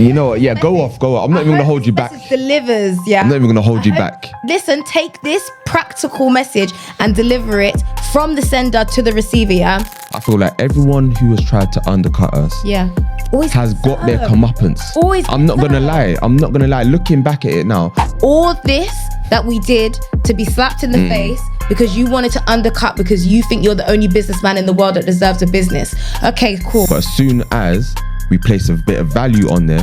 You know what? Yeah, go off. I'm not even gonna hold you back. Delivers, yeah. I'm not even gonna hold you back. Listen, take this practical message and deliver it from the sender to the receiver, yeah. I feel like everyone who has tried to undercut us, always has got their comeuppance. I'm not gonna lie. Looking back at it now, all this that we did to be slapped in the face because you wanted to undercut because you think you're the only businessman in the world that deserves a business. Okay, cool. But as soon as we place a bit of value on there,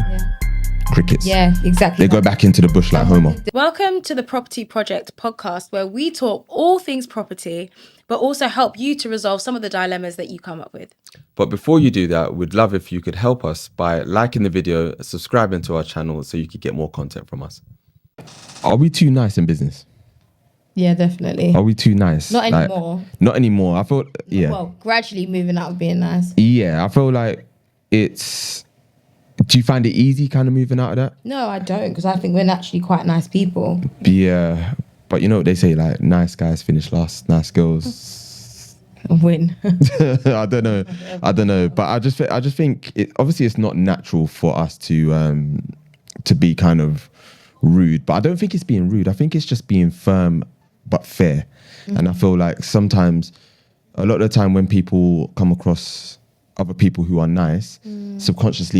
crickets. Yeah, exactly. They go back into the bush like Homer. Welcome to the Property Project podcast, where we talk all things property, but also help you to resolve some of the dilemmas that you come up with. But before you do that, we'd love if you could help us by liking the video, subscribing to our channel so you could get more content from us. Are we too nice in business? Yeah, definitely. Are we too nice? Not anymore. Not anymore. I feel, Well, gradually moving out of being nice. Yeah, I feel like it's... Do you find it easy kind of moving out of that? No, I don't, because I think we're naturally quite nice people. Yeah, but you know what they say, like, nice guys finish last, nice girls... win. I don't know. But I just think, obviously it's not natural for us to be kind of rude, but I don't think it's being rude. I think it's just being firm but fair. And I feel like sometimes, a lot of the time when people come across other people who are nice, subconsciously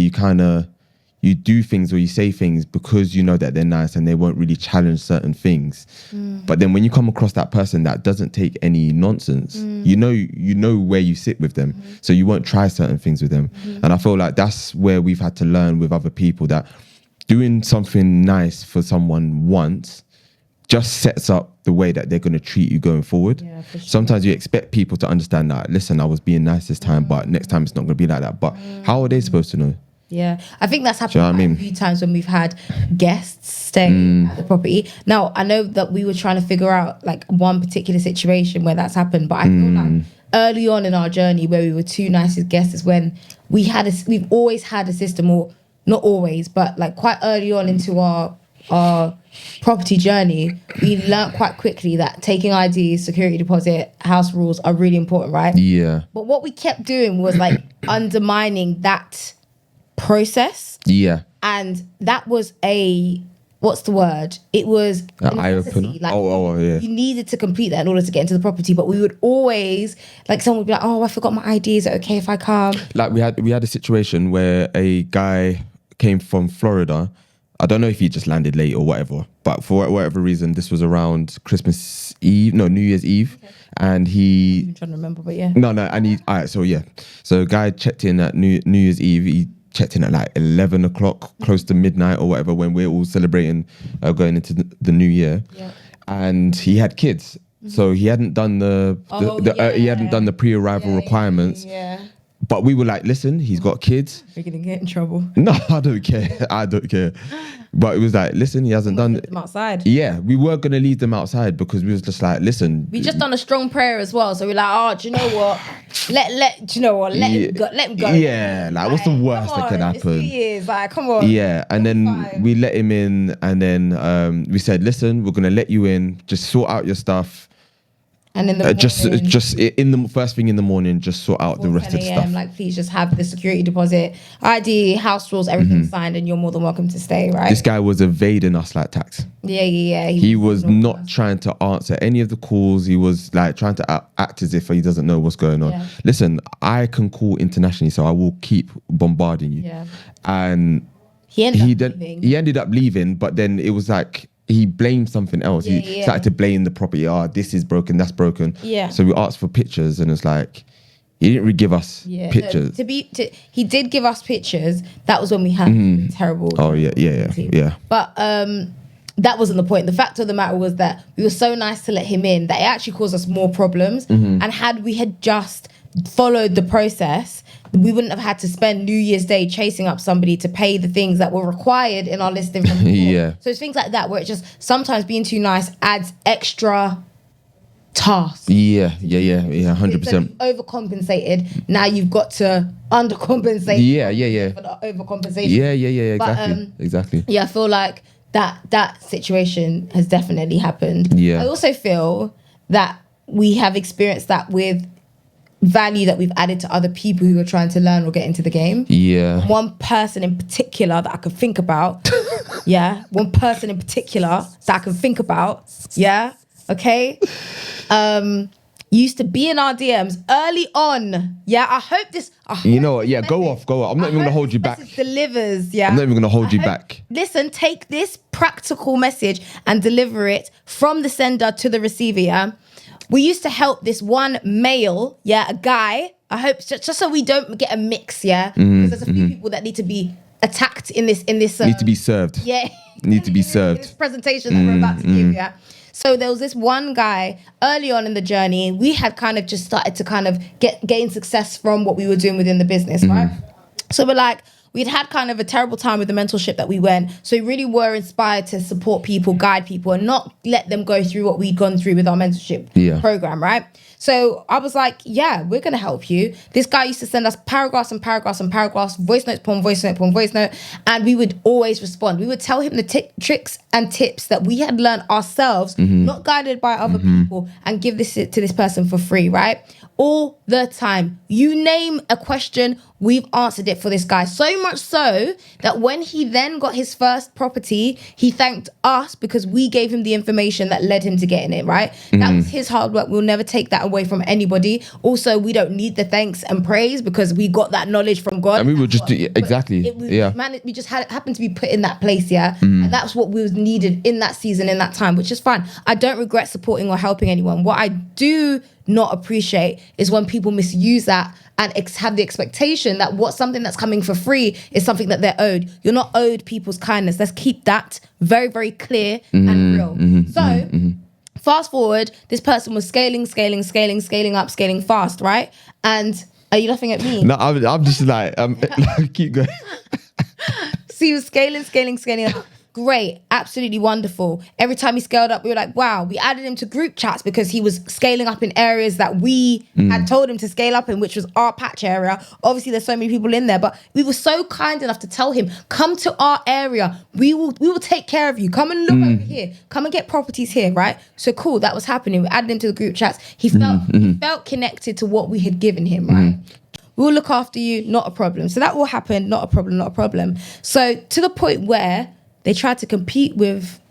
you do things or you say things because you know that they're nice and they won't really challenge certain things. But then when you come across that person that doesn't take any nonsense, you know where you sit with them, so you won't try certain things with them. And I feel like that's where we've had to learn with other people, that doing something nice for someone once just sets up the way that they're going to treat you going forward. Yeah, for sure. Sometimes you expect people to understand that, listen, I was being nice this time, but next time it's not going to be like that. But how are they supposed to know? Yeah, I think that's happened a few times when we've had guests stay at the property. Now, I know that we were trying to figure out like one particular situation where that's happened, but I feel like early on in our journey where we were too nice as guests is when we've always had a system, or not always, but like quite early on into our property journey, we learnt quite quickly that taking IDs, security deposit, house rules are really important, right? Yeah. But what we kept doing was like undermining that process. Yeah. And that was what's the word? It was an eye opener. Like, yeah. You needed to complete that in order to get into the property, but we would always, like, someone would be like, oh, I forgot my ID. Is it okay if I come? Like we had a situation where a guy came from Florida. I don't know if he just landed late or whatever, but for whatever reason, this was around New Year's Eve. Okay. And I'm trying to remember, but yeah. No, and so guy checked in at New Year's Eve. He checked in at like 11 o'clock, close to midnight or whatever, when we're all celebrating going into the new year. Yeah. And he had kids. So he hadn't done he hadn't done the pre-arrival requirements. Yeah. But we were like, listen, he's got kids. We're going to get in trouble. No, I don't care. But it was like, listen, he hasn't done... them outside. Yeah, we were going to leave them outside because we was just like, listen... We just done a strong prayer as well. So we're like, oh, do you know what? Let him go. Yeah, like what's the worst that could happen? It's 2 years, like, come on. Yeah, and then we let him in, and then we said, listen, we're going to let you in. Just sort out your stuff. And in the morning, just in the first thing in the morning, just sort out the rest of the stuff. Like, please just have the security deposit, ID, house rules, everything signed, and you're more than welcome to stay, right? This guy was evading us like tax. Yeah. He was not trying to answer any of the calls. He was like trying to act as if he doesn't know what's going on. Yeah. Listen, I can call internationally, so I will keep bombarding you. Yeah. And he ended up leaving, but then it was like, he blamed something else. He started to blame the property. This is broken, that's broken. Yeah. So we asked for pictures, and it's like, he didn't really give us pictures. He did give us pictures. That was when we had terrible. Oh yeah. But that wasn't the point. The fact of the matter was that we were so nice to let him in that it actually caused us more problems. And had we had just followed the process, we wouldn't have had to spend New Year's Day chasing up somebody to pay the things that were required in our listing from before. Yeah. So it's things like that where it just sometimes being too nice adds extra tasks. Yeah, 100%. Overcompensated. Now you've got to undercompensate. Yeah. For the overcompensation. Yeah, exactly. Yeah, I feel like that situation has definitely happened. Yeah. I also feel that we have experienced that with value that we've added to other people who are trying to learn or get into the game. Yeah. One person in particular that I could think about. Yeah. One person in particular that I can think about. Yeah. Okay. Used to be in our DMs early on. Yeah. I hope this. You know what? Yeah. Go off. I'm not even going to hold you back. Delivers. Yeah. I'm not even going to hold you back. Listen, take this practical message and deliver it from the sender to the receiver. Yeah. We used to help this one male, a guy. I hope just so we don't get a mix, because there's a few people that need to be attacked in this. Need to be served. Yeah, need to be served. This presentation that we're about to give, So there was this one guy early on in the journey. We had kind of just started to kind of gain success from what we were doing within the business, right? So we're like, we'd had kind of a terrible time with the mentorship that we went. So we really were inspired to support people, guide people, and not let them go through what we'd gone through with our mentorship program, right? So I was like, yeah, we're going to help you. This guy used to send us paragraphs and paragraphs and paragraphs, voice note upon voice note upon voice note, and we would always respond. We would tell him the tricks and tips that we had learned ourselves, not guided by other people, and give this to this person for free, right? All the time. You name a question, we've answered it for this guy. So much so that when he then got his first property, he thanked us because we gave him the information that led him to getting it, right? That was his hard work. We'll never take that away from anybody. Also, we don't need the thanks and praise because we got that knowledge from God. And we would just do exactly. We just happened to be put in that place, and that's what was needed in that season, in that time, which is fine. I don't regret supporting or helping anyone. What I do not appreciate is when people misuse that and have the expectation that something that's coming for free is something that they're owed. You're not owed people's kindness. Let's keep that very, very clear and real. Fast forward, this person was scaling up, scaling fast, right? And are you laughing at me? No, I'm just like, keep going. So he was scaling up. Great, absolutely wonderful. Every time he scaled up, we were like, wow. We added him to group chats because he was scaling up in areas that we had told him to scale up in, which was our patch area. Obviously, there's so many people in there, but we were so kind enough to tell him, come to our area. We will take care of you. Come and look over here. Come and get properties here, right? So cool, that was happening. We added him to the group chats. He felt connected to what we had given him, right? We'll look after you, not a problem. So that will happen, not a problem. So to the point where they tried to compete with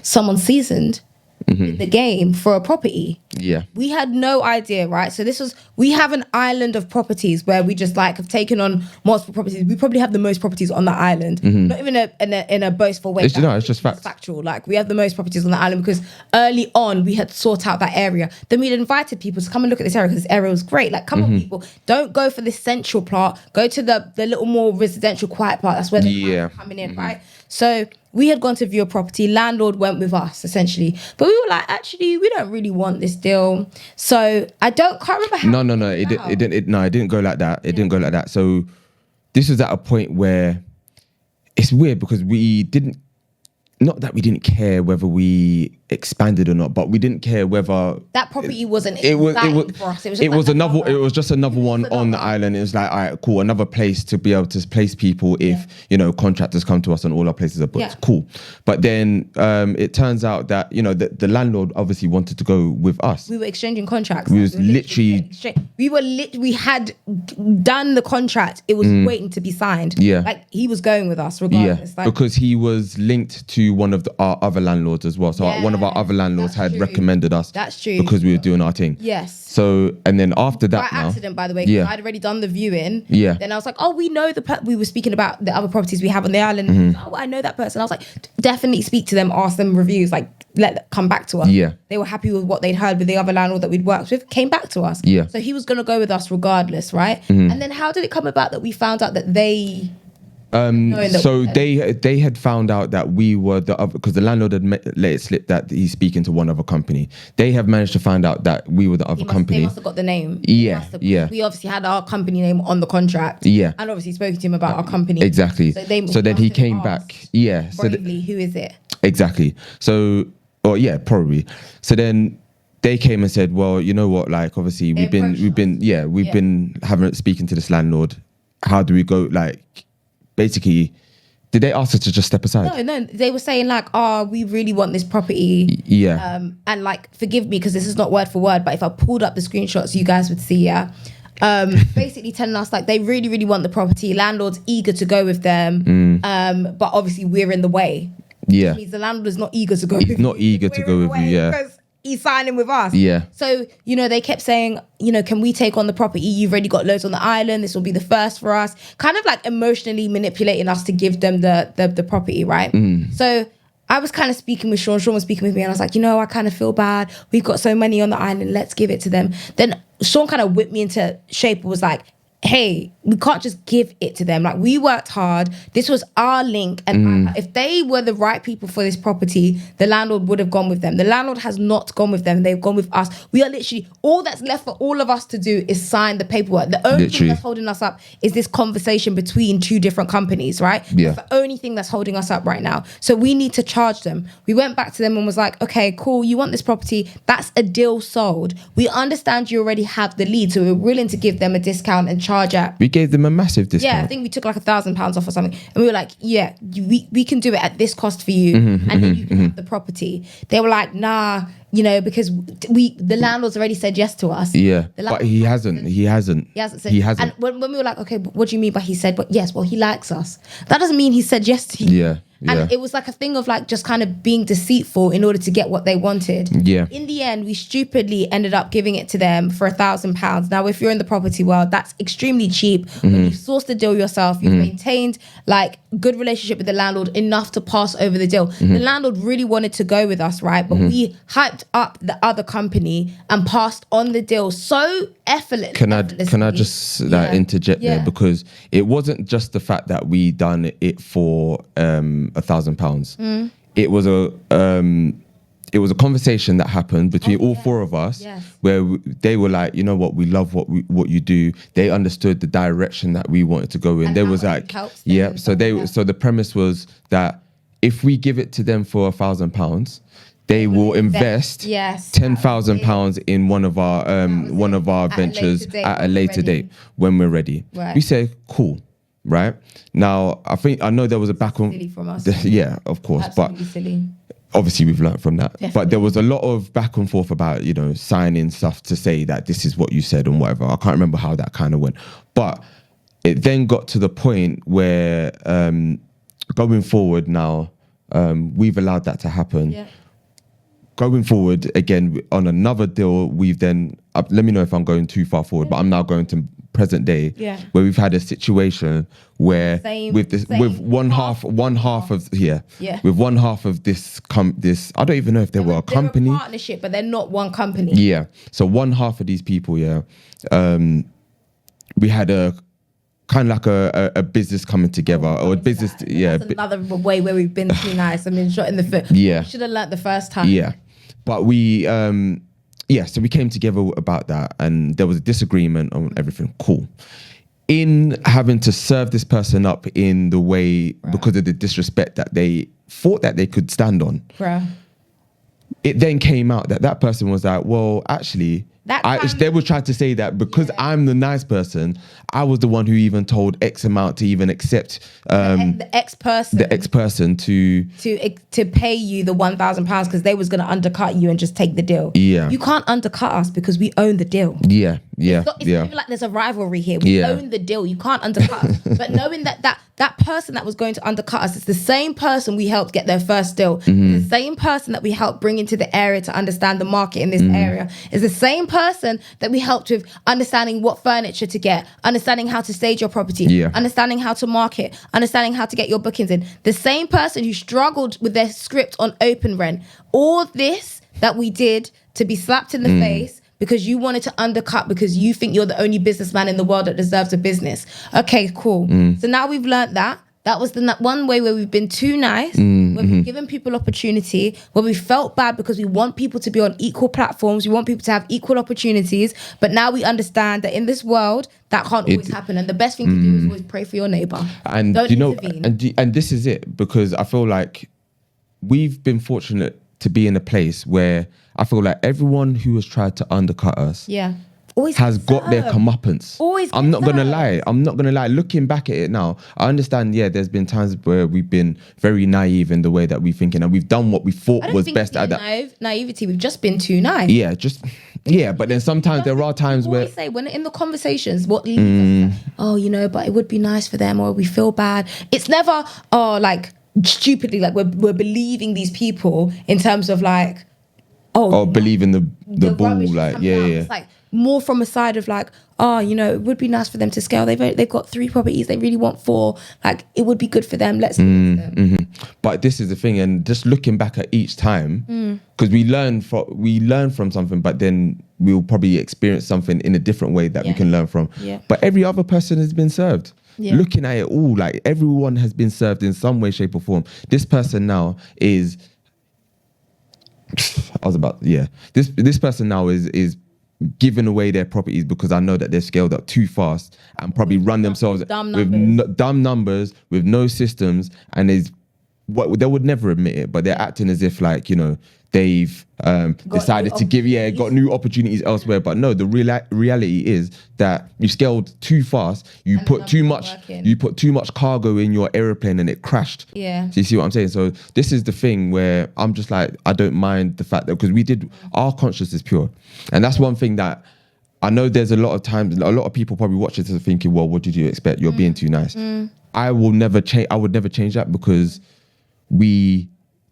someone seasoned in the game for a property. Yeah. We had no idea, right? So we have an island of properties where we just like have taken on multiple properties. We probably have the most properties on the island. Not even in a boastful way. It's just facts. Factual. Like we have the most properties on the island because early on we had sought out that area. Then we'd invited people to come and look at this area because this area was great. Like come on people, don't go for this central part. Go to the little more residential quiet part. That's where they're coming in, right? So we had gone to view a property. Landlord went with us, essentially. But we were like, actually, we don't really want this deal. So can't remember how. No. It didn't go like that. It didn't go like that. So this was at a point where it's weird because we didn't, not that we didn't care whether we expanded or not, but we didn't care whether that property wasn't for us. It was just another one on the island. It was like, all right, cool, another place to be able to place people if contractors come to us and all our places are booked. Cool. But then it turns out that the landlord obviously wanted to go with us. We were exchanging contracts. We had done the contract. It was waiting to be signed. Yeah. Like he was going with us regardless. Yeah. Because he was linked to one of our other landlords as well. So one of our other landlords had recommended us. That's true. Because we were doing our thing. Yes. So, and then after that by accident, by the way, because I'd already done the viewing. Yeah. Then I was like, oh, we know we were speaking about the other properties we have on the island. Oh, I know that person. I was like, definitely speak to them, ask them reviews, like come back to us. Yeah. They were happy with what they'd heard with the other landlord that we'd worked with, came back to us. Yeah. So he was going to go with us regardless, right? And then how did it come about that we found out that they... So they had found out that we were the other, because the landlord had let it slip that he's speaking to one other company. They have managed to find out that we were the other company. They must have got the name. Yeah. We obviously had our company name on the contract. Yeah. And obviously spoken to him about our company. Exactly. So then he came back. Yeah. So who is it? Exactly. So, probably. So then they came and said, well, you know what? Like, obviously we've been speaking to this landlord. How do we go? Like, basically, Did they ask us to just step aside? No, they were saying like, oh, we really want this property. Yeah. And like, forgive me because this is not word for word, but if I pulled up the screenshots, you guys would see, yeah. Basically telling us like they really, really want the property. Landlord's eager to go with them. But obviously we're in the way. Yeah. Which means the landlord is not eager to go He's with not eager to go with you, yeah. Because he's signing with us. Yeah. So, they kept saying, can we take on the property? You've already got loads on the island. This will be the first for us. Kind of like emotionally manipulating us to give them the property, right? So I was kind of speaking with Sean. Sean was speaking with me and I was like, I kind of feel bad. We've got so many on the island. Let's give it to them. Then Sean kind of whipped me into shape and was like, hey, we can't just give it to them. Like, we worked hard. This was our link. And if they were the right people for this property, the landlord would have gone with them. The landlord has not gone with them. They've gone with us. We are literally, all that's left for all of us to do is sign the paperwork. The only thing that's holding us up is this conversation between two different companies, right? Yeah. That's the only thing that's holding us up right now. So we need to charge them. We went back to them and was like, okay, cool. You want this property. That's a deal sold. We understand you already have the lead. So we're willing to give them a discount and charge at. We gave them a massive discount. Yeah, I think we took like £1,000 off or something. And we were like, yeah, we can do it at this cost for you. And then you can have the property. They were like, nah, because the landlord's already said yes to us. Yeah, but he hasn't. He hasn't. And when we were like, okay, but what do you mean by he said, but yes, well, he likes us. That doesn't mean he said yes to you. Yeah. And it was like a thing of like just kind of being deceitful in order to get what they wanted. Yeah. In the end, we stupidly ended up giving it to them for £1,000. Now, if you're in the property world, that's extremely cheap. When you've sourced the deal yourself, you've maintained like good relationship with the landlord enough to pass over the deal. The landlord really wanted to go with us, right? But we hyped up the other company and passed on the deal so effortlessly. Can I just interject there, because it wasn't just the fact that we done it for £1,000. It was a conversation that happened between all four of us, where they were like, you know what, we love what you do. They understood the direction that we wanted to go in. There was like, yeah. So the premise was that if we give it to them for £1,000, they will invest £10,000 in one of our ventures at a later date when we're ready. Right. We say, cool. Right now, I know there was a back and silly from us. Yeah, of course, absolutely but silly. Obviously we've learned from that. Definitely. But there was a lot of back and forth about signing stuff to say that this is what you said and whatever. I can't remember how that kind of went, but it then got to the point where going forward now, we've allowed that to happen. Yeah. Going forward again on another deal, we've then let me know if I'm going too far forward, but I'm now going to present day, where we've had a situation where with one half of this I don't even know if they were a company, a partnership, but they're not one company. Yeah, so one half of these people, we had a kind of like a business coming together, or a business. That's another way where we've been too nice. I mean, shot in the foot. Yeah, should have learnt the first time. Yeah, but we. So we came together about that, and there was a disagreement on everything. Cool. In having to serve this person up in the way, because of the disrespect that they thought that they could stand on, it then came out that person was like, well, actually, they were trying to say that because I'm the nice person, I was the one who even told X amount to even accept the X person to pay you the £1,000 because they was going to undercut you and just take the deal. Yeah, you can't undercut us because we own the deal. Yeah. It's not even like there's a rivalry here. We own the deal. You can't undercut us. But knowing that person that was going to undercut us, it's the same person we helped get their first deal. The same person that we helped bring into the area to understand the market in this area. Is the same person that we helped with understanding what furniture to get, understanding how to stage your property, understanding how to market, understanding how to get your bookings in. The same person who struggled with their script on open rent. All this that we did to be slapped in the face because you wanted to undercut because you think you're the only businessman in the world that deserves a business. Okay, cool. So now we've learned that. That was the one way where we've been too nice, where we've given people opportunity, where we felt bad because we want people to be on equal platforms, we want people to have equal opportunities, but now we understand that in this world, that can't always happen, and the best thing to do is always pray for your neighbour. And don't intervene. And this is it, because I feel like we've been fortunate to be in a place where I feel like everyone who has tried to undercut us has got their comeuppance. I'm not gonna lie. Looking back at it now, I understand. Yeah, there's been times where we've been very naive in the way that we're thinking, and we've done what we thought was best at that. Naivety. We've just been too naive. Yeah, but then sometimes there are times where say when in the conversations, what leads us, but it would be nice for them, or we feel bad. It's never like stupidly like we're believing these people in terms of like believing the bull, like It's like more from a side of like, it would be nice for them to scale. They've got 3 properties. They really want 4. Like, it would be good for them. Let's do it for them. But this is the thing, and just looking back at each time, because we learn from something, but then we'll probably experience something in a different way that we can learn from. Yeah. But every other person has been served. Yeah. Looking at it all, like everyone has been served in some way, shape, or form. This person now is. This person now is giving away their properties because I know that they're scaled up too fast and probably run themselves with dumb numbers, with no systems, and they would never admit it, but they're acting as if like, they've decided to got new opportunities elsewhere. But no, the reality is that you scaled too fast. You put too much cargo in your airplane and it crashed. Yeah. So you see what I'm saying? So this is the thing where I'm just like, I don't mind the fact that because our conscience is pure. And that's one thing that I know there's a lot of times, a lot of people probably watch it and thinking, well, what did you expect? You're being too nice. I would never change that because we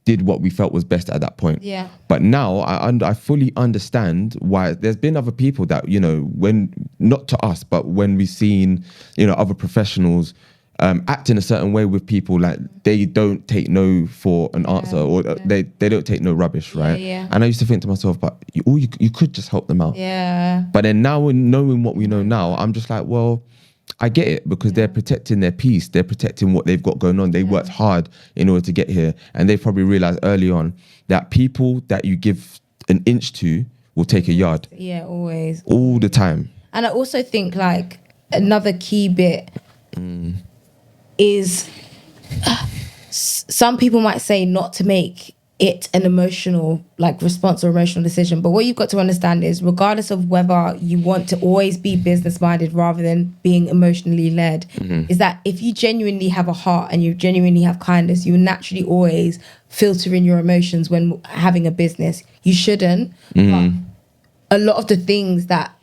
did what we felt was best at that point. Yeah. But now I fully understand why there's been other people that, when not to us, but when we've seen, other professionals act in a certain way with people, like they don't take no for an answer, or they don't take no rubbish, right? Yeah. And I used to think to myself, but you could just help them out. Yeah. But then now, knowing what we know now, I'm just like, well, I get it, because they're protecting their peace. They're protecting what they've got going on. They worked hard in order to get here. And they probably realized early on that people that you give an inch to will take a yard. Yeah, always. All the time. And I also think like another key bit is some people might say not to make it an emotional response or emotional decision, but what you've got to understand is regardless of whether you want to always be business minded rather than being emotionally led, is that if you genuinely have a heart and you genuinely have kindness, you will naturally always filter in your emotions when having a business. You shouldn't, but a lot of the things that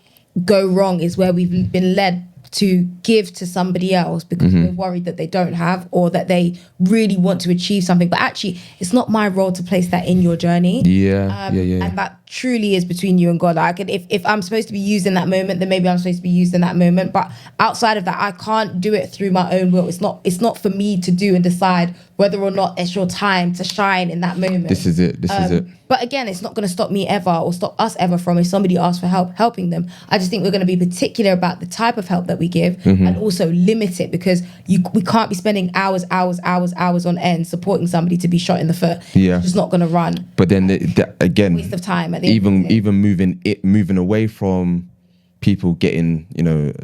go wrong is where we've been led to give to somebody else because we're worried that they don't have, or that they really want to achieve something. But actually, it's not my role to place that in your journey. And that truly is between you and God. Like, if I'm supposed to be used in that moment, then maybe I'm supposed to be used in that moment. But outside of that, I can't do it through my own will. It's not for me to do and decide whether or not it's your time to shine in that moment. This is it. But again, it's not going to stop me ever, or stop us ever from, if somebody asks for help, helping them. I just think we're going to be particular about the type of help that we give, and also limit it, because we can't be spending hours on end supporting somebody to be shot in the foot. Yeah. It's just not going to run. But then again, waste of time. Even moving away from people getting,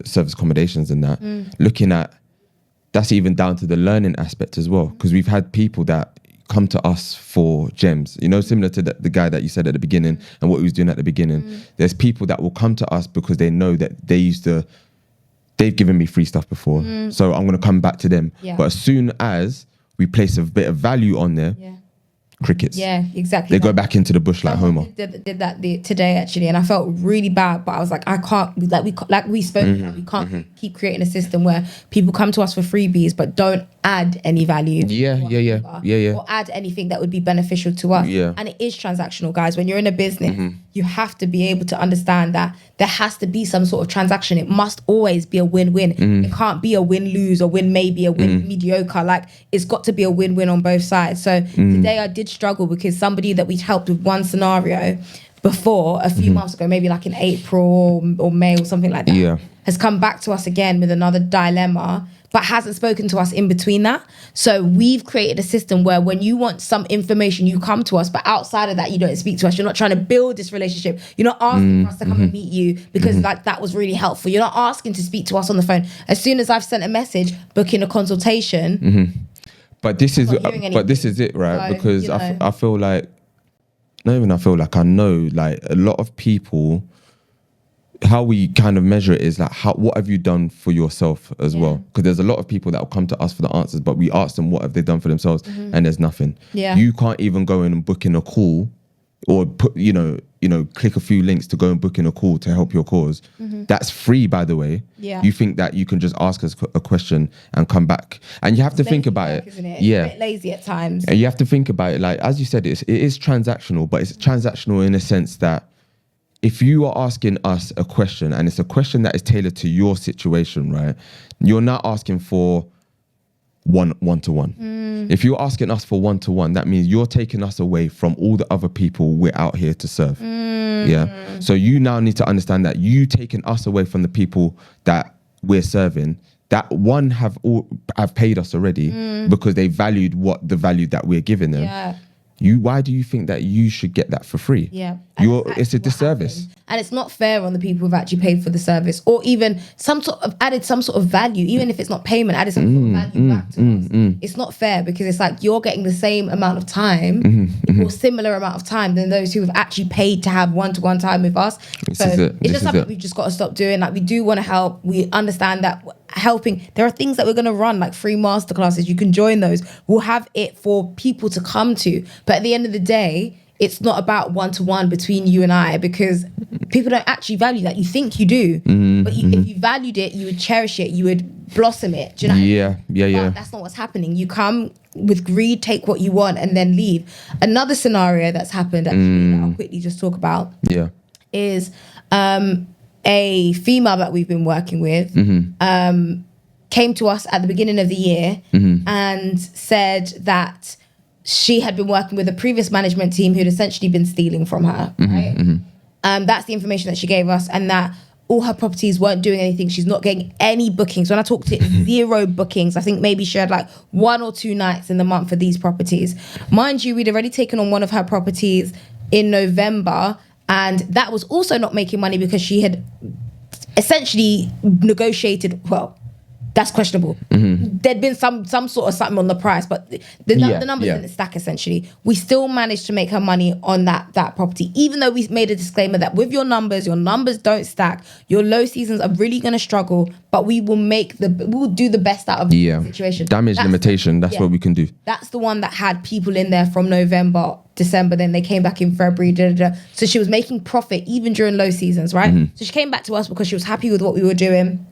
service accommodations and that, looking at, that's even down to the learning aspect as well, because we've had people that come to us for gems, similar to the guy that you said at the beginning and what he was doing at the beginning. There's people that will come to us because they know that they've given me free stuff before, so I'm going to come back to them. But as soon as we place a bit of value on there, crickets. Yeah, exactly. They go back into the bush like Homer. Did that today actually, and I felt really bad. But I was like, I can't. We spoke. We can't keep creating a system where people come to us for freebies but don't add any value. Or add anything that would be beneficial to us. Yeah. And it is transactional, guys. When you're in a business, you have to be able to understand that there has to be some sort of transaction. It must always be a win-win. It can't be a win-lose or win maybe, a win mediocre. Like, it's got to be a win-win on both sides. So today I did struggle because somebody that we'd helped with one scenario before a few months ago, maybe like in April or May or something like that, has come back to us again with another dilemma, but hasn't spoken to us in between that. So we've created a system where when you want some information, you come to us, but outside of that, you don't speak to us. You're not trying to build this relationship. You're not asking for us to come and meet you because that was really helpful. You're not asking to speak to us on the phone. As soon as I've sent a message, booking a consultation. But this is it, right? So, because I feel like, not even I feel like, I know, like, a lot of people how we kind of measure it is like, what have you done for yourself as well? Because there's a lot of people that will come to us for the answers, but we ask them what have they done for themselves, and there's nothing. You can't even go in and book in a call, or put click a few links to go and book in a call to help your cause. That's free, by the way. You think that you can just ask us a question and come back, and you have to think about it. Isn't it? It's a bit lazy at times, and you have to think about it. Like, as you said, it is transactional, but it's transactional in a sense that if you are asking us a question and it's a question that is tailored to your situation, right? You're not asking for one-to-one. If you're asking us for one-to-one, that means you're taking us away from all the other people we're out here to serve. Yeah. So you now need to understand that you taking us away from the people that we're serving, that have paid us already because they valued the value that we're giving them. Why do you think that you should get that for free? It's a disservice. And it's not fair on the people who've actually paid for the service, or even added some sort of value, even if it's not payment, added some sort of value back to us. It's not fair, because it's like you're getting the same amount of time or similar amount of time than those who have actually paid to have one-to-one time with us. It's just something we've just got to stop doing. Like, we do want to help. We understand that helping, there are things that we're going to run, like free masterclasses. You can join those. We'll have it for people to come to. But at the end of the day, it's not about one-to-one between you and I, because people don't actually value that. You think you do, but if you valued it, you would cherish it, you would blossom it. Do you know? But that's not what's happening. You come with greed, take what you want, and then leave. Another scenario that's happened, actually, that I'll quickly just talk about, is a female that we've been working with came to us at the beginning of the year and said that she had been working with a previous management team who'd essentially been stealing from her, right? That's the information that she gave us, and that all her properties weren't doing anything. She's not getting any bookings. When I talked to 0 bookings, I think maybe she had like 1 or 2 nights in the month for these properties. Mind you, we'd already taken on one of her properties in November, and that was also not making money because she had essentially negotiated, well, that's questionable. There'd been some sort of something on the price, but the numbers didn't stack, essentially. We still managed to make her money on that property, even though we made a disclaimer that with your numbers don't stack. Your low seasons are really going to struggle, but we will do the best out of the situation. Damage limitation, that's what we can do. That's the one that had people in there from November, December, then they came back in February, So she was making profit even during low seasons, right? So she came back to us because she was happy with what we were doing,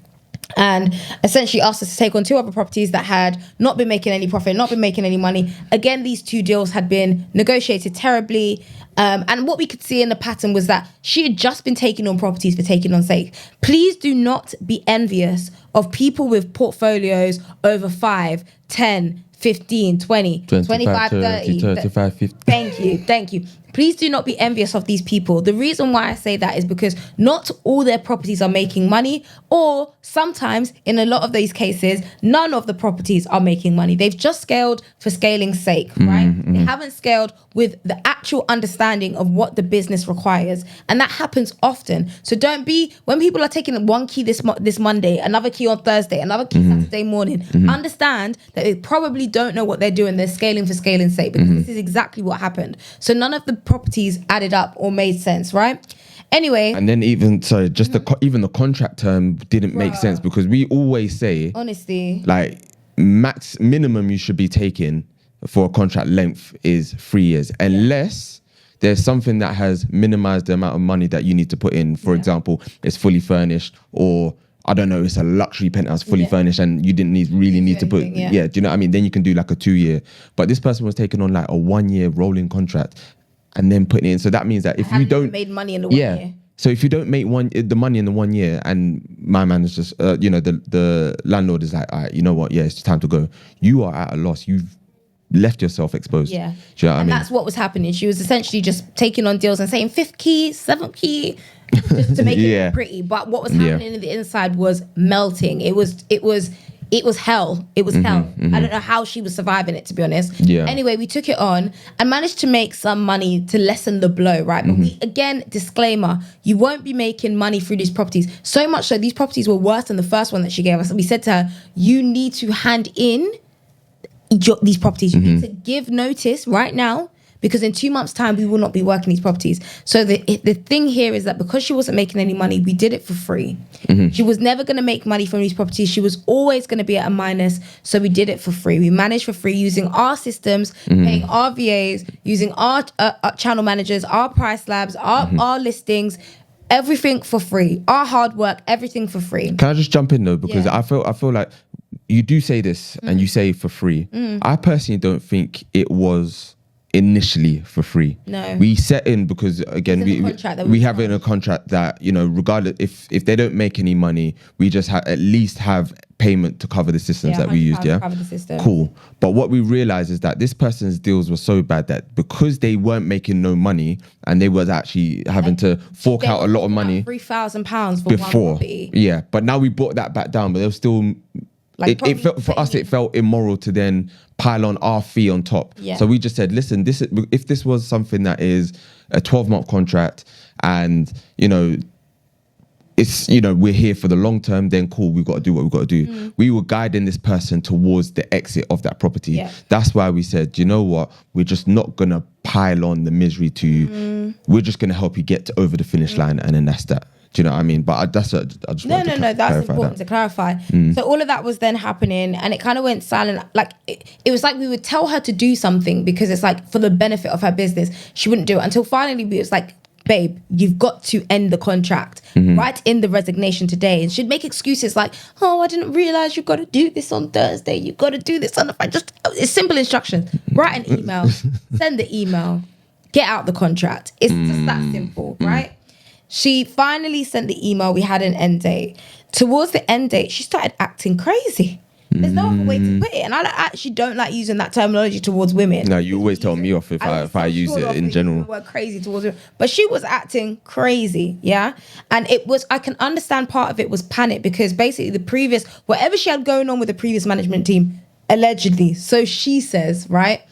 and essentially asked us to take on 2 other properties that had not been making any profit, not been making any money. Again, these 2 deals had been negotiated terribly. And what we could see in the pattern was that she had just been taking on properties for taking on sake. Please do not be envious of people with portfolios over 5, 10, 15, 20, 25, 30, 35, 50. Thank you. Please do not be envious of these people. The reason why I say that is because not all their properties are making money, or sometimes in a lot of these cases, none of the properties are making money. They've just scaled for scaling's sake, right? They haven't scaled with the actual understanding of what the business requires. And that happens often. So don't be, when people are taking one key this Monday, another key on Thursday, another key Saturday morning, understand that they probably don't know what they're doing. They're scaling for scaling's sake, because this is exactly what happened. So none of the properties added up or made sense, right? Anyway, and then even even the contract term didn't make sense, because we always say, honestly, like, minimum you should be taking for a contract length is 3 years, unless there's something that has minimized the amount of money that you need to put in. For example, it's fully furnished, or I don't know, it's a luxury penthouse fully furnished and you didn't really need to put, do you know what I mean? Then you can do like a 2 year. But this person was taking on like a 1 year rolling contract and then putting it in. So that means that if you don't made money in the 1 year. So if you don't make the money in the 1 year, and my man is just, the landlord is like, all right, you know what? Yeah, it's time to go. You are at a loss. You've left yourself exposed. Yeah. Do you know what I mean? That's what was happening. She was essentially just taking on deals and saying 5th key, 7th key, just to make it look pretty. But what was happening in the inside was melting. It was hell. It was hell. I don't know how she was surviving it, to be honest. Yeah. Anyway, we took it on and managed to make some money to lessen the blow, right? But we, again, disclaimer, you won't be making money through these properties. So much so, these properties were worse than the first one that she gave us. We said to her, you need to hand in these properties. You need to give notice right now, because in 2 months' time we will not be working these properties. So the thing here is that because she wasn't making any money, we did it for free. She was never going to make money from these properties. She was always going to be at a minus. So we did it for free. We managed for free using our systems, paying our VAs, using our channel managers, our price labs, our listings, everything for free. Our hard work, everything for free. Can I just jump in though? Because I feel like you do say this and you say for free. I personally don't think it was initially for free. No. We set in because again we have in a contract that, you know, regardless if they don't make any money, we just at least have payment to cover the systems that we used. Yeah. Cover the system. Cool. But what we realized is that this person's deals were so bad that because they weren't making no money and they was actually having to fork out a lot of money. £3,000 for before. one property. Yeah. But now we brought that back down, but there was still it felt for us. It felt immoral to then pile on our fee on top. Yeah. So we just said, listen, if this was something that is a 12-month contract, and you know, it's, you know, we're here for the long term, then cool, we've got to do what we've got to do. We were guiding this person towards the exit of that property. Yeah. That's why we said, you know what, we're just not gonna pile on the misery to you. We're just gonna help you get over the finish line, and then that's that. Do you know what I mean? But I just No, that's important to clarify. So all of that was then happening, and it kind of went silent. Like it was like we would tell her to do something because it's like for the benefit of her business. She wouldn't do it until finally it was like, babe, you've got to end the contract. Write in the resignation today. And she'd make excuses like, oh, I didn't realize you've got to do this on Thursday. You've got to do this on the Friday. Just it's simple instructions. Write an email, send the email, get out the contract. It's just that simple, right? She finally sent the email. We had an end date. Towards the end date, she started acting crazy. There's no other way to put it. And I actually don't like using that terminology towards women. No, you always tell me off if I use it in general. We're crazy towards women. But she was acting crazy, yeah? And it was, I can understand part of it was panic because basically whatever she had going on with the previous management team, allegedly, so she says, right?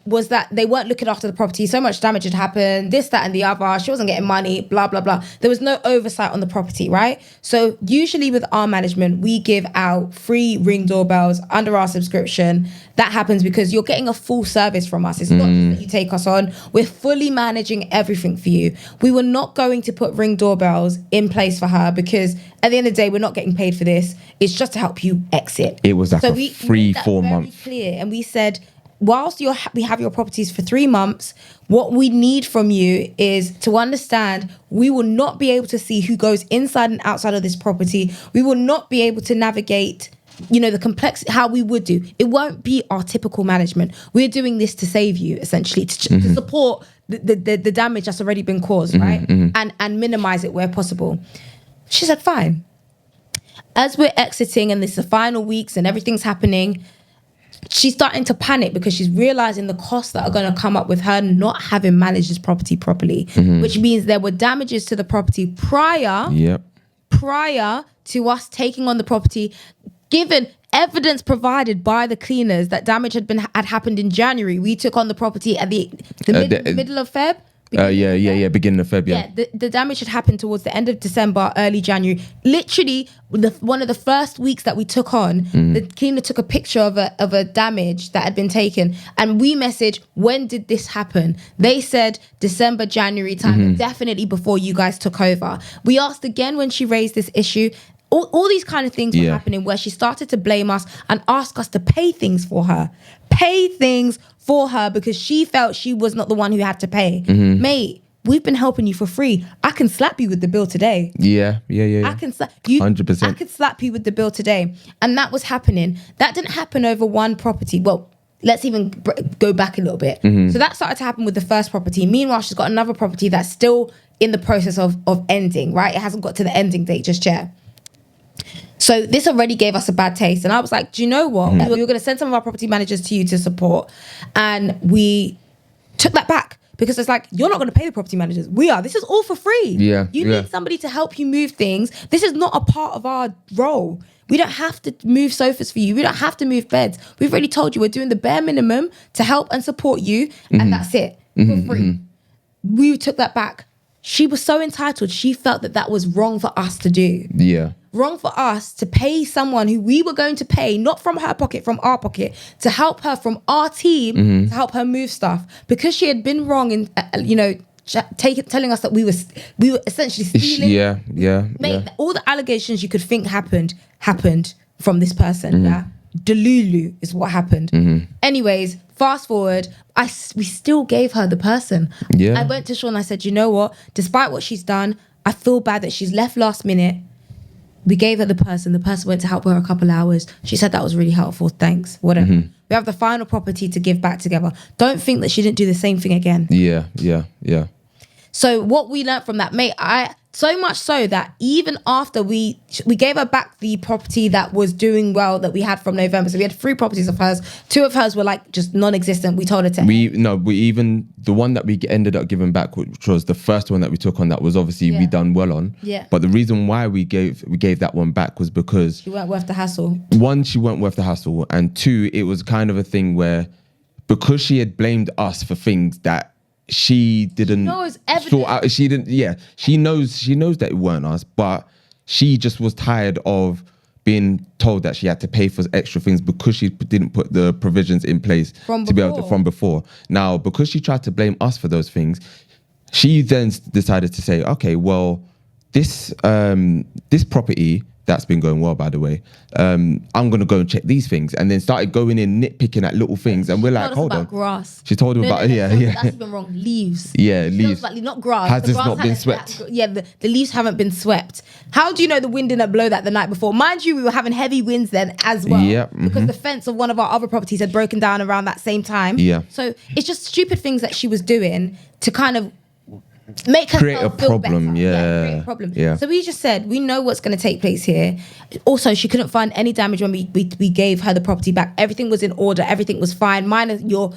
Was that they weren't looking after the property. So much damage had happened, this, that, and the other. She wasn't getting money, blah, blah, blah. There was no oversight on the property, right? So usually with our management, we give out free Ring doorbells under our subscription. That happens because you're getting a full service from us. It's not just that you take us on. We're fully managing everything for you. We were not going to put Ring doorbells in place for her because at the end of the day, we're not getting paid for this. It's just to help you exit. It was like a free 4 month. Clear, and we said, whilst we have your properties for 3 months, what we need from you is to understand we will not be able to see who goes inside and outside of this property. We will not be able to navigate, you know, the complexity, how we would do. It won't be our typical management. We're doing this to save you, essentially, to support the damage that's already been caused, right? And minimize it where possible. She said, fine. As we're exiting and it's the final weeks and everything's happening, she's starting to panic because she's realizing the costs that are going to come up with her not having managed this property properly, which means there were damages to the property prior to us taking on the property, given evidence provided by the cleaners that damage had happened in January. We took on the property at the middle of Feb. Beginning of Feb. Yeah, the damage had happened towards the end of December, early January. Literally, one of the first weeks that we took on, the cleaner took a picture of a damage that had been taken, and we messaged, when did this happen? They said December, January time, definitely before you guys took over. We asked again when she raised this issue. All these kind of things were happening where she started to blame us and ask us to pay things for her. Because she felt she was not the one who had to pay. Mate, we've been helping you for free. I can slap you with the bill today. Yeah. I can slap you. 100%. I could slap you with the bill today. And that was happening. That didn't happen over one property. Well, let's even go back a little bit. So that started to happen with the first property. Meanwhile, she's got another property that's still in the process of ending, right? It hasn't got to the ending date just yet. So this already gave us a bad taste. And I was like, do you know what? We were going to send some of our property managers to you to support. And we took that back because it's like, you're not going to pay the property managers. We are. This is all for free. You need somebody to help you move things. This is not a part of our role. We don't have to move sofas for you. We don't have to move beds. We've already told you we're doing the bare minimum to help and support you. And that's it. For free. We took that back. She was so entitled. She felt that was wrong for us to do. Yeah. wrong for us to pay someone who we were going to pay, not from her pocket, from our pocket, to help her from our team, to help her move stuff, because she had been wrong in, telling us that we were essentially stealing. Mate, all the allegations you could think happened from this person. Yeah, Delulu is what happened. Anyways, fast forward, we still gave her the person. I went to Sean and I said, you know what, despite what she's done, I feel bad that she's left last minute. We gave her the person went to help her a couple hours. She said that was really helpful, thanks, whatever. We have the final property to give back together. Don't think that she didn't do the same thing again. Yeah. So what we learned from that, mate, so much so that even after we gave her back the property that was doing well that we had from November. So we had 3 properties of hers. 2 of hers were like just non-existent. We told her to. The one that we ended up giving back, which was the first one that we took on, that was obviously we done well on. Yeah. But the reason why we gave that one back was because she weren't worth the hassle. 1, she weren't worth the hassle, and 2, it was kind of a thing where because she had blamed us for things that she didn't sort out. She didn't. Yeah, she knows that it weren't us, but she just was tired of being told that she had to pay for extra things because she didn't put the provisions in place from before. Now, because she tried to blame us for those things, she then decided to say, okay, well, this property that's been going well, by the way, I'm going to go and check these things, and then started going in nitpicking at little things, and we're like, hold on. Grass. She told him about that's even wrong. Leaves. Yeah, leaves. About, not grass. Has this not been swept? The leaves haven't been swept. How do you know the wind didn't blow that the night before? Mind you, we were having heavy winds then as well. Yeah. Because the fence of one of our other properties had broken down around that same time. Yeah. So it's just stupid things that she was doing to kind of make her create a problem. Create a problem. Yeah. So we just said, we know what's going to take place here. Also, she couldn't find any damage when we gave her the property back. Everything was in order. Everything was fine. Minus your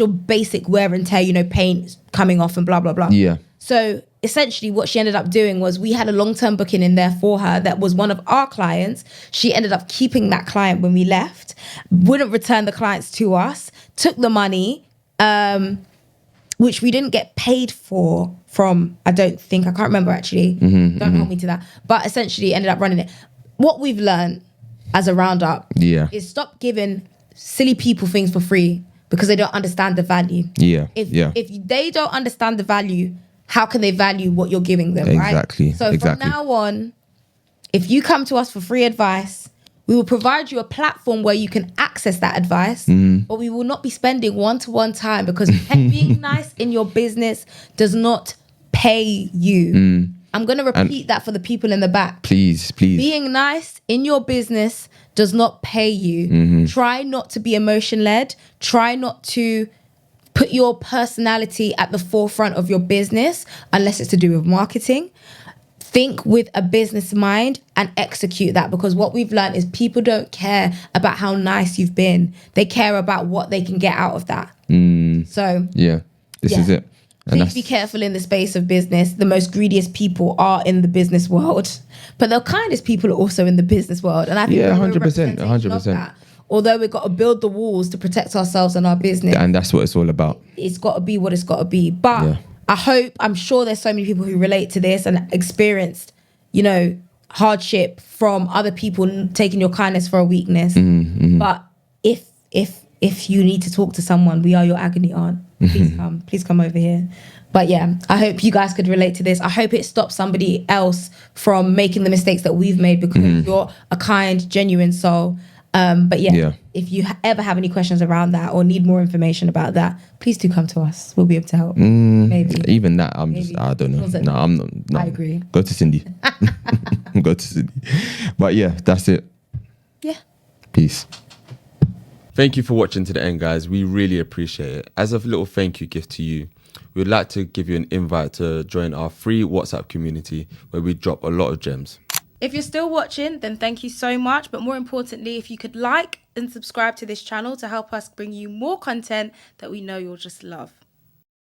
basic wear and tear, paint coming off and blah, blah, blah. Yeah. So essentially what she ended up doing was we had a long-term booking in there for her that was one of our clients. She ended up keeping that client when we left, wouldn't return the clients to us, took the money, which we didn't get paid for from, I can't remember actually. Don't hold me to that. But essentially ended up running it. What we've learned as a roundup is stop giving silly people things for free because they don't understand the value. If they don't understand the value, how can they value what you're giving them, exactly, right? So from now on, if you come to us for free advice, we will provide you a platform where you can access that advice, but we will not be spending one-to-one time because being nice in your business does not pay you. I'm going to repeat that for the people in the back. Please. Being nice in your business does not pay you. Try not to be emotion-led. Try not to put your personality at the forefront of your business unless it's to do with marketing. Think with a business mind and execute that, because what we've learned is people don't care about how nice you've been. They care about what they can get out of that. So this is it. And please be careful in the space of business. The most greediest people are in the business world, but the kindest people are also in the business world. And I think 100%. Although we've got to build the walls to protect ourselves and our business. And that's what it's all about. It's got to be what it's got to be. But I'm sure there's so many people who relate to this and experienced, hardship from other people taking your kindness for a weakness. But if you need to talk to someone, we are your agony aunt. Please come over here. But yeah, I hope you guys could relate to this. I hope it stops somebody else from making the mistakes that we've made, because you're a kind, genuine soul. But if you ever have any questions around that or need more information about that, please do come to us. We'll be able to help. Maybe. Even that, I don't know. No, I'm not. No. I agree. Go to Cindy. Go to Cindy. But yeah, that's it. Yeah. Peace. Thank you for watching to the end, guys. We really appreciate it. As a little thank you gift to you, we'd like to give you an invite to join our free WhatsApp community where we drop a lot of gems. If you're still watching, then thank you so much. But more importantly, if you could like and subscribe to this channel to help us bring you more content that we know you'll just love.